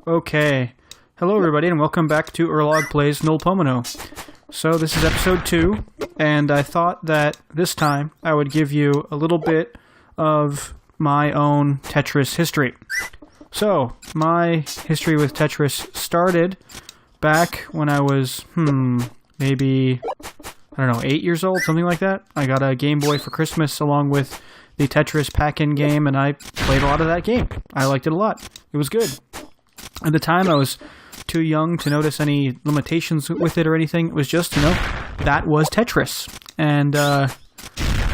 Okay. Hello, everybody, and welcome back to Erlog Plays Null Pomino. So this is episode 2, and I thought that this time I would give you a little bit of my own Tetris history. So, my history with Tetris started back when I was, maybe, 8 years old, something like that. I got a Game Boy for Christmas along with the Tetris pack-in game, and I played a lot of that game. I liked it a lot. It was good. At the time, I was too young to notice any limitations with it or anything. It was just, that was Tetris. And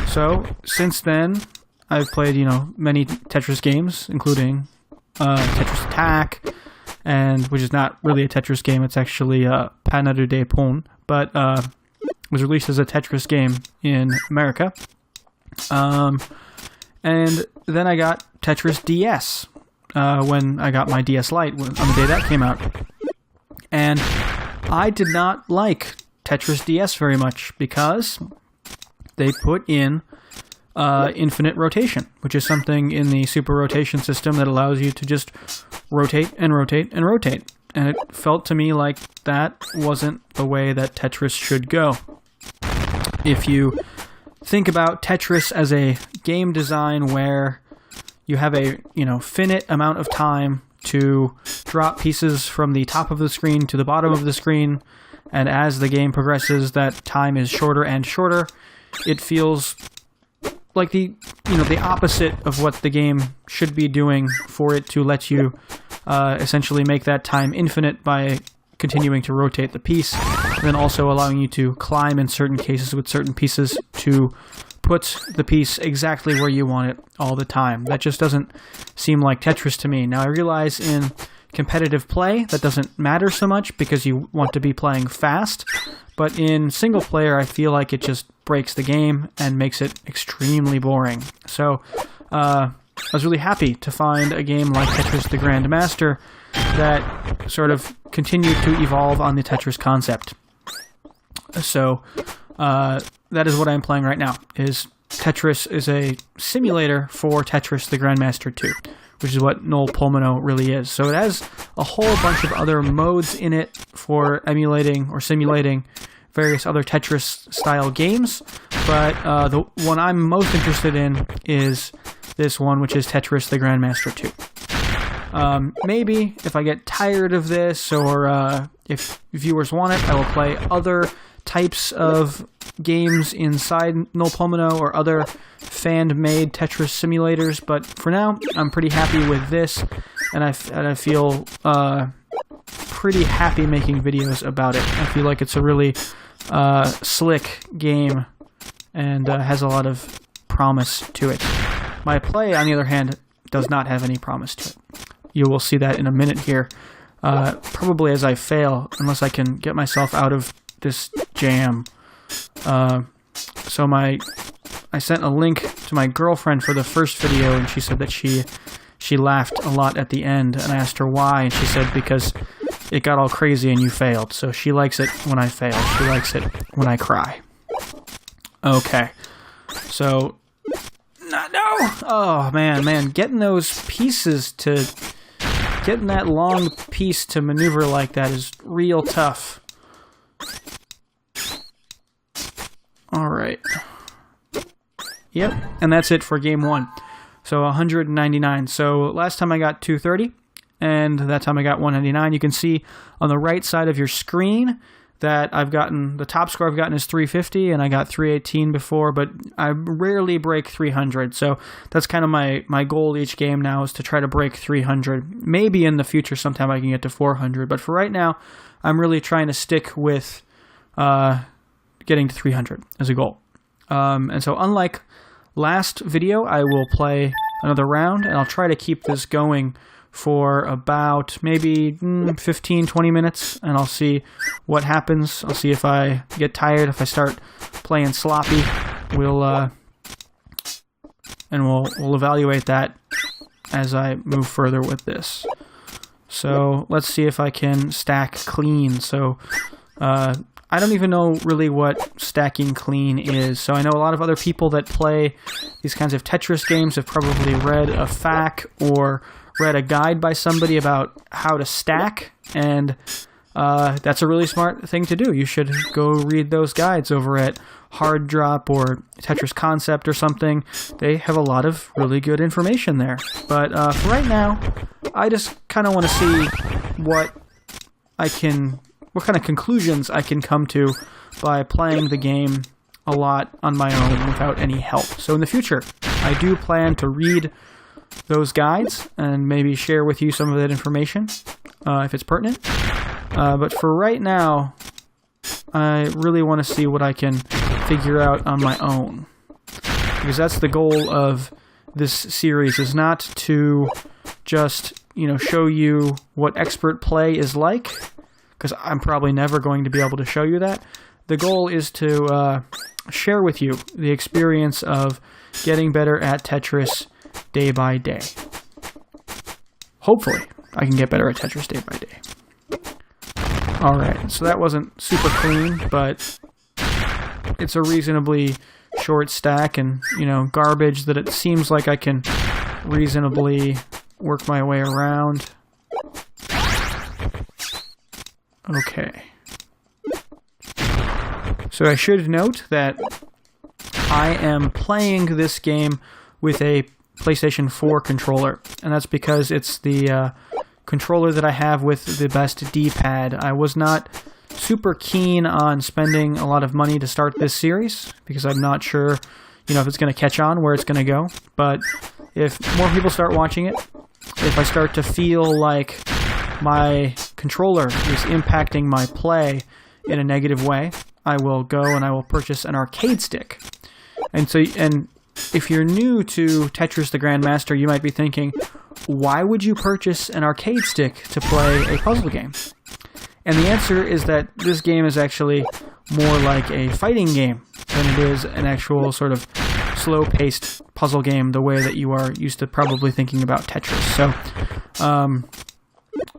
so, since then, I've played, many Tetris games, including Tetris Attack, and which is not really a Tetris game. It's actually Panadu de Pon, but was released as a Tetris game in America. And then I got Tetris DS when I got my DS Lite on the day that came out. And I did not like Tetris DS very much because they put in infinite rotation, which is something in the super rotation system that allows you to just rotate and rotate and rotate. And it felt to me like that wasn't the way that Tetris should go. If you think about Tetris as a game design where you have a, finite amount of time to drop pieces from the top of the screen to the bottom of the screen, and as the game progresses, that time is shorter and shorter. It feels like the opposite of what the game should be doing for it to let you essentially make that time infinite by continuing to rotate the piece, and then also allowing you to climb in certain cases with certain pieces to put the piece exactly where you want it all the time. That just doesn't seem like Tetris to me. Now, I realize in competitive play that doesn't matter so much because you want to be playing fast, but in single player I feel like it just breaks the game and makes it extremely boring. So I was really happy to find a game like Tetris the Grandmaster that sort of continued to evolve on the Tetris concept. So that is what I'm playing right now. Tetris is a simulator for Tetris the Grandmaster 2, which is what Null Pomino really is. So it has a whole bunch of other modes in it for emulating or simulating various other Tetris-style games, but the one I'm most interested in is this one, which is Tetris the Grandmaster 2. Maybe if I get tired of this, or if viewers want it, I will play other types of games inside Null Pomino or other fan-made Tetris simulators, but for now, I'm pretty happy with this, and I feel pretty happy making videos about it. I feel like it's a really slick game and has a lot of promise to it. My play, on the other hand, does not have any promise to it. You will see that in a minute here, probably as I fail, unless I can get myself out of this jam. So I sent a link to my girlfriend for the first video, and she said that she laughed a lot at the end, and I asked her why, and she said because it got all crazy and you failed. So she likes it when I fail. She likes it when I cry. Okay. So, no! Oh, man, getting those pieces getting that long piece to maneuver like that is real tough. Alright. Yep, and that's it for game 1. So 199. So last time I got 230, and that time I got 199. You can see on the right side of your screen that the top score I've gotten is 350, and I got 318 before, but I rarely break 300. So that's kind of my goal each game now, is to try to break 300. Maybe in the future sometime I can get to 400, but for right now, I'm really trying to stick with getting to 300 as a goal. And so unlike last video, I will play another round, and I'll try to keep this going for about maybe 15-20 minutes, and I'll see what happens. I'll see if I get tired, if I start playing sloppy. We'll evaluate that as I move further with this. So let's see if I can stack clean. So I don't even know really what stacking clean is. So I know a lot of other people that play these kinds of Tetris games have probably read a FAQ or read a guide by somebody about how to stack, and that's a really smart thing to do. You should go read those guides over at Hard Drop or Tetris Concept or something. They have a lot of really good information there. But for right now, I just kind of want to see what kind of conclusions I can come to by playing the game a lot on my own without any help. So in the future, I do plan to read those guides and maybe share with you some of that information if it's pertinent. But for right now, I really want to see what I can figure out on my own. Because that's the goal of this series, is not to just, show you what expert play is like, because I'm probably never going to be able to show you that. The goal is to share with you the experience of getting better at Tetris day by day. Hopefully, I can get better at Tetris day by day. Alright, so that wasn't super clean, but it's a reasonably short stack and, garbage that it seems like I can reasonably work my way around. Okay. So I should note that I am playing this game with a PlayStation 4 controller, and that's because it's the controller that I have with the best D-pad. I was not super keen on spending a lot of money to start this series, because I'm not sure, if it's going to catch on, where it's going to go. But if more people start watching it, if I start to feel like my controller is impacting my play in a negative way, I will go and I will purchase an arcade stick. And if you're new to Tetris the Grandmaster, you might be thinking, why would you purchase an arcade stick to play a puzzle game? And the answer is that this game is actually more like a fighting game than it is an actual sort of slow-paced puzzle game, the way that you are used to probably thinking about Tetris. So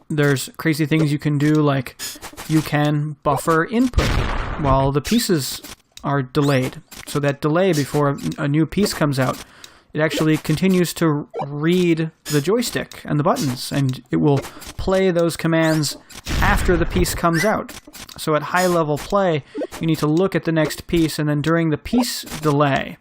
there's crazy things you can do, like you can buffer input while the pieces are delayed. So that delay before a new piece comes out, it actually continues to read the joystick and the buttons, and it will play those commands after the piece comes out. So at high-level play, you need to look at the next piece, and then during the piece delay,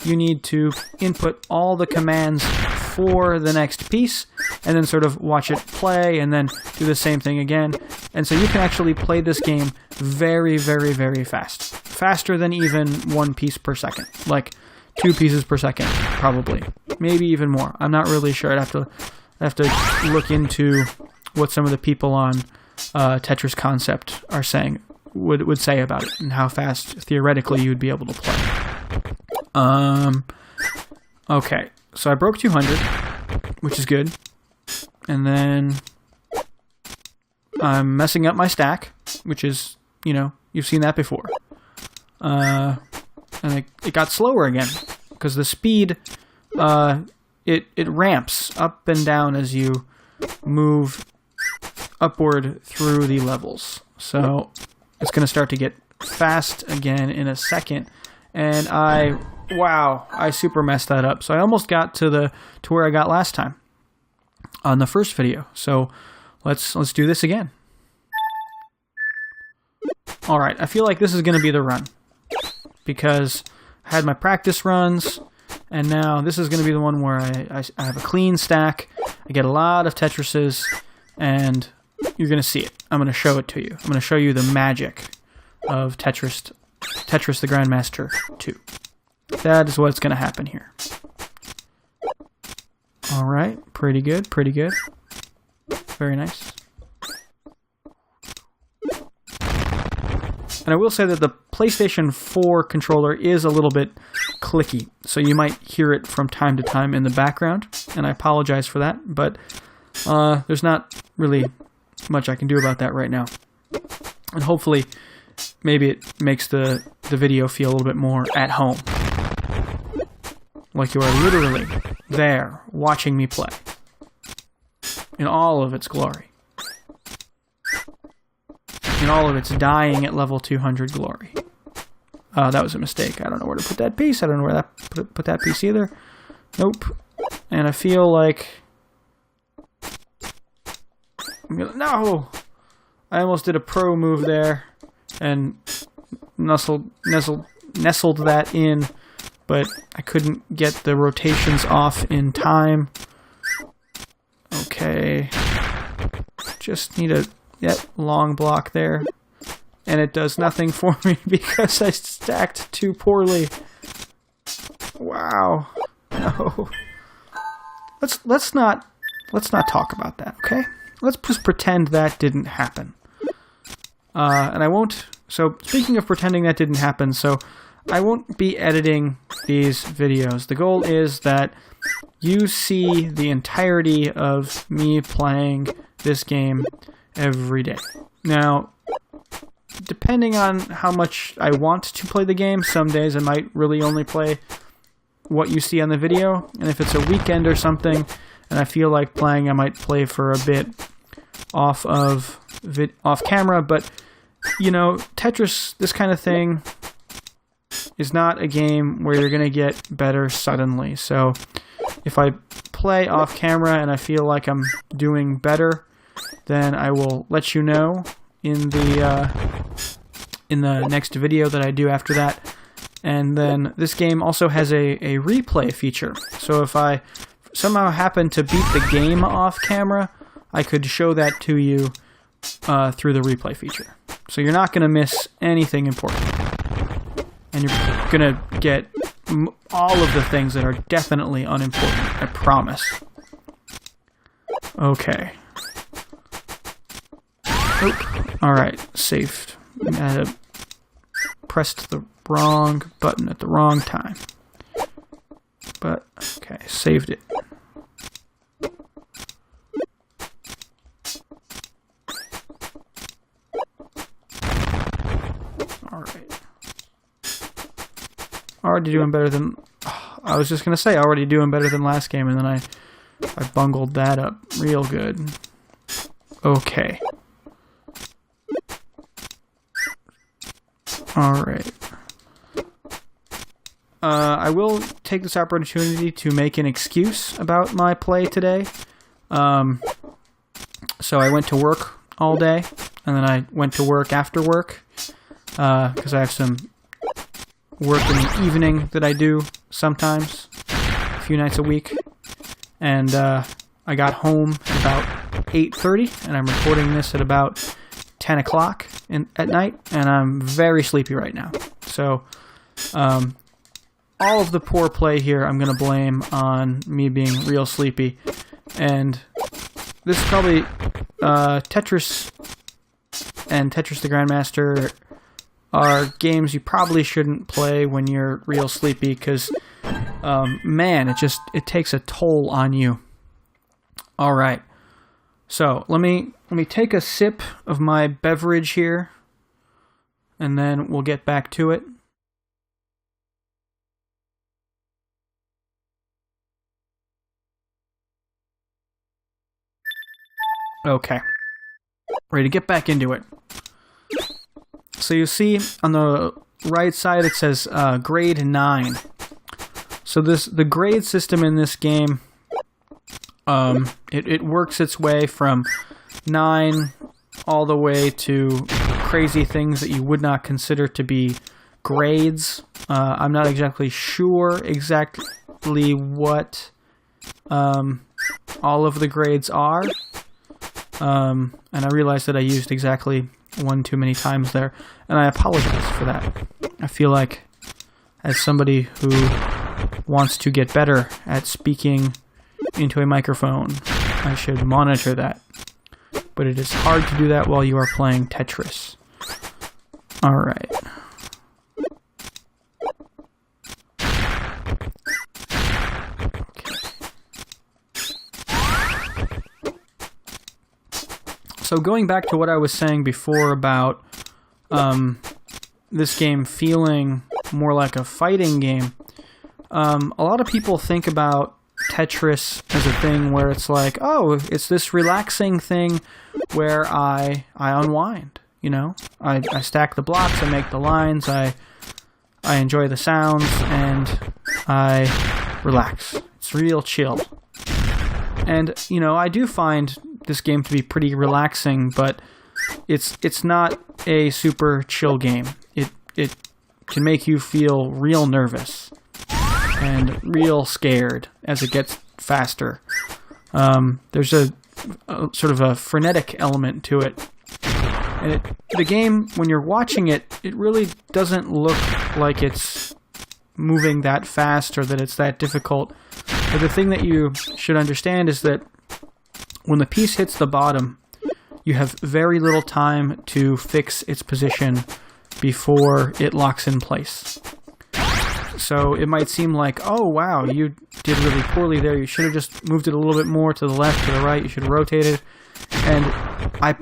you need to input all the commands for the next piece, and then sort of watch it play, and then do the same thing again. And so you can actually play this game very, very, very fast. Faster than even 1 piece per second. Like 2 pieces per second, probably. Maybe even more. I'm not really sure. I'd have to look into what some of the people on Tetris Concept are saying, would say about it, and how fast, theoretically, you'd be able to play. Okay. So I broke 200, which is good. And then I'm messing up my stack, which is, you've seen that before. And it got slower again, because the speed, it ramps up and down as you move upward through the levels. So it's going to start to get fast again in a second. And I super messed that up. So I almost got to where I got last time on the first video. So let's do this again. All right, I feel like this is going to be the run, because I had my practice runs, and now this is going to be the one where I have a clean stack. I get a lot of Tetrises, and you're going to see it. I'm going to show it to you. I'm going to show you the magic of Tetris the Grandmaster 2. That is what's going to happen here. All right, pretty good, pretty good. Very nice. And I will say that the PlayStation 4 controller is a little bit clicky, so you might hear it from time to time in the background, and I apologize for that, but there's not really much I can do about that right now. And hopefully, maybe it makes the video feel a little bit more at home. Like you are literally there, watching me play. In all of its glory. In all of its dying at level 200 glory. That was a mistake. I don't know where to put that piece. I don't know where to put that piece either. Nope. And I feel like No! I almost did a pro move there and nestled that in, but I couldn't get the rotations off in time. Okay. Just need a long block there. And it does nothing for me because I stacked too poorly. Wow. No. Let's not talk about that, okay? Let's just pretend that didn't happen. And I won't... So, speaking of pretending that didn't happen, so I won't be editing these videos. The goal is that you see the entirety of me playing this game every day. Now, depending on how much I want to play the game, some days I might really only play what you see on the video, and if it's a weekend or something and I feel like playing, I might play for a bit off camera. But you know, Tetris, this kind of thing, is not a game where you're gonna get better suddenly. So if I play off camera and I feel like I'm doing better, then I will let you know in the next video that I do after that. And then this game also has a replay feature. So if I somehow happen to beat the game off camera, I could show that to you through the replay feature. So you're not going to miss anything important. And you're going to get all of the things that are definitely unimportant, I promise. Okay. Oop. Alright, saved. I pressed the wrong button at the wrong time. But, okay, saved it. Alright. Already doing better than... I was just going to say, already doing better than last game, and then I bungled that up real good. Okay. Alright. I will take this opportunity to make an excuse about my play today. So I went to work all day, and then I went to work after work, because I have some work in the evening that I do sometimes, a few nights a week. And I got home at about 8:30, and I'm recording this at about 10 o'clock at night, and I'm very sleepy right now. So all of the poor play here I'm going to blame on me being real sleepy. And this is probably Tetris and Tetris the Grandmaster are games you probably shouldn't play when you're real sleepy, because man, it takes a toll on you. All right. So let me take a sip of my beverage here, and then we'll get back to it. Okay. Ready to get back into it. So you see on the right side it says grade 9. So the grade system in this game, it works its way from 9 all the way to crazy things that you would not consider to be grades. I'm not exactly sure exactly what all of the grades are. And I realized that I used exactly one too many times there, and I apologize for that. I feel like, as somebody who wants to get better at speaking into a microphone, I should monitor that. But it is hard to do that while you are playing Tetris. Alright. So going back to what I was saying before about this game feeling more like a fighting game, a lot of people think about Tetris as a thing where it's like, oh, it's this relaxing thing where I unwind, you know? I stack the blocks, I make the lines, I enjoy the sounds, and I relax. It's real chill. And, you know, I do find this game to be pretty relaxing, but it's not a super chill game. It can make you feel real nervous and real scared as it gets faster. There's a sort of a frenetic element to it. And the game, when you're watching it, it really doesn't look like it's moving that fast or that it's that difficult. But the thing that you should understand is that when the piece hits the bottom, you have very little time to fix its position before it locks in place. So it might seem like, oh wow, you did really poorly there. You should have just moved it a little bit more to the left, to the right. You should have rotated. And I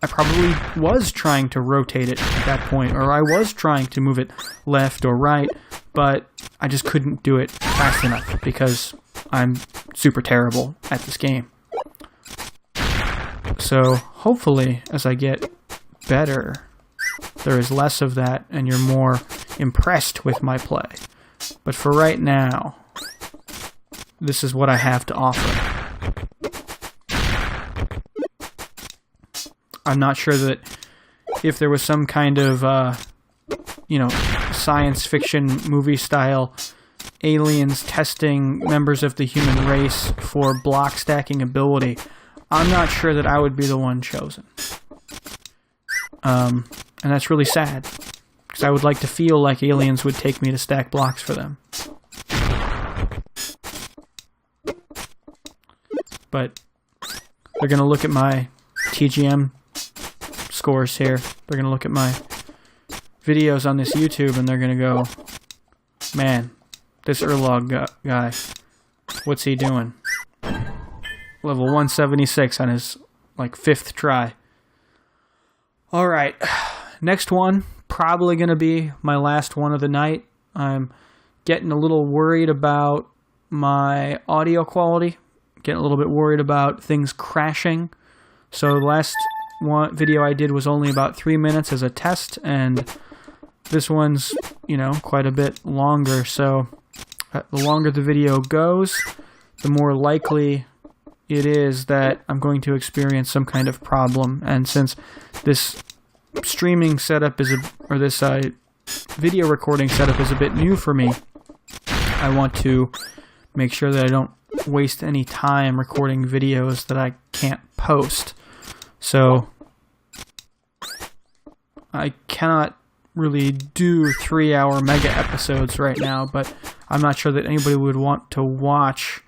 probably was trying to rotate it at that point, or I was trying to move it left or right, but I just couldn't do it fast enough because I'm super terrible at this game. So hopefully, as I get better, there is less of that and you're more impressed with my play. But for right now, this is what I have to offer. I'm not sure that if there was some kind of, science fiction movie style aliens testing members of the human race for block stacking ability, I'm not sure that I would be the one chosen. And that's really sad, because I would like to feel like aliens would take me to stack blocks for them. But they're going to look at my TGM scores here. They're going to look at my videos on this YouTube and they're going to go, man, this Urlog guy, what's he doing? Level 176 on his, 5th try. Alright, next one, probably going to be my last one of the night. I'm getting a little worried about my audio quality, getting a little bit worried about things crashing. So the last video I did was only about 3 minutes as a test, and this one's, quite a bit longer. So the longer the video goes, the more likely it is that I'm going to experience some kind of problem. And since this streaming setup this video recording setup is a bit new for me, I want to make sure that I don't waste any time recording videos that I can't post. So I cannot really do 3-hour mega episodes right now, but I'm not sure that anybody would want to watch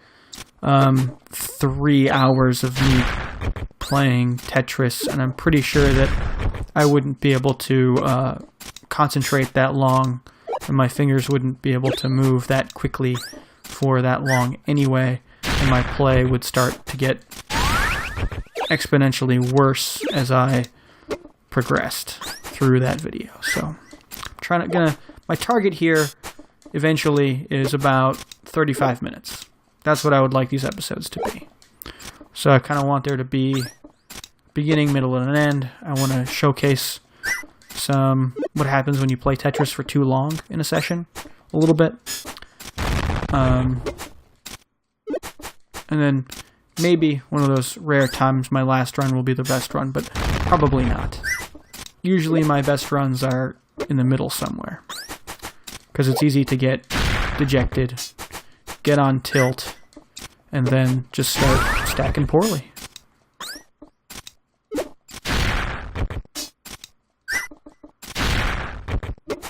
3 hours of me playing Tetris, and I'm pretty sure that I wouldn't be able to concentrate that long, and my fingers wouldn't be able to move that quickly for that long anyway, and my play would start to get exponentially worse as I progressed through that video. So my target here eventually is about 35 minutes. That's what I would like these episodes to be. So I kind of want there to be beginning, middle, and an end. I want to showcase what happens when you play Tetris for too long in a session, a little bit. And then maybe one of those rare times my last run will be the best run, but probably not. Usually my best runs are in the middle somewhere, because it's easy to get dejected, get on tilt, and then just start stacking poorly.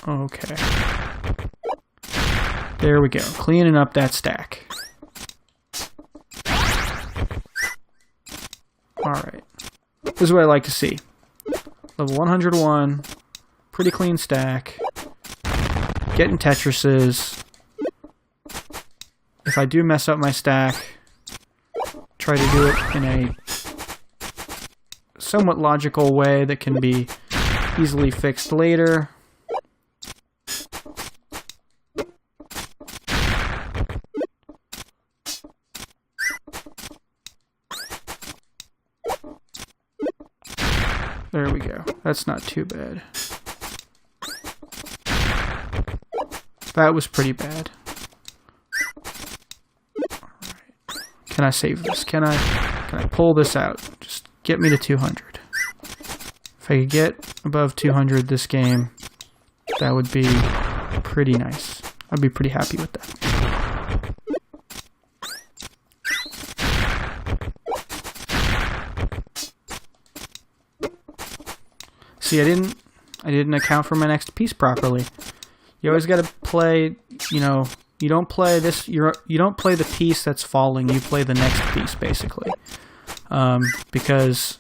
Okay. There we go. Cleaning up that stack. Alright. This is what I like to see. Level 101. Pretty clean stack. Getting Tetrises. If I do mess up my stack, try to do it in a somewhat logical way that can be easily fixed later. There we go. That's not too bad. That was pretty bad. Alright. Can I save this? Can I pull this out? get me to 200. If I could get above 200 this game, that would be pretty nice. I'd be pretty happy with that. See, I didn't account for my next piece properly. You always got to play, you know, you don't play this, you don't play the piece that's falling, you play the next piece, basically. Because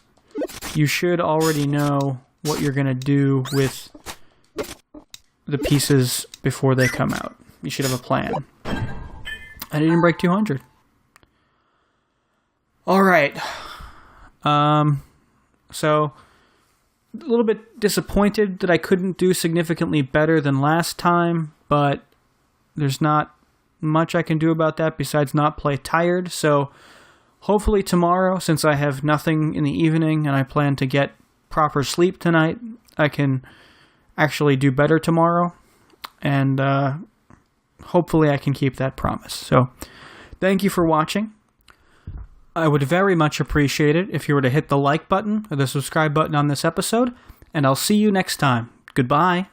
you should already know what you're going to do with the pieces before they come out. You should have a plan. I didn't break 200. Alright. So, a little bit disappointed that I couldn't do significantly better than last time, but there's not much I can do about that besides not play tired. So hopefully tomorrow, since I have nothing in the evening and I plan to get proper sleep tonight, I can actually do better tomorrow, and hopefully I can keep that promise. So thank you for watching. I would very much appreciate it if you were to hit the like button or the subscribe button on this episode, and I'll see you next time. Goodbye.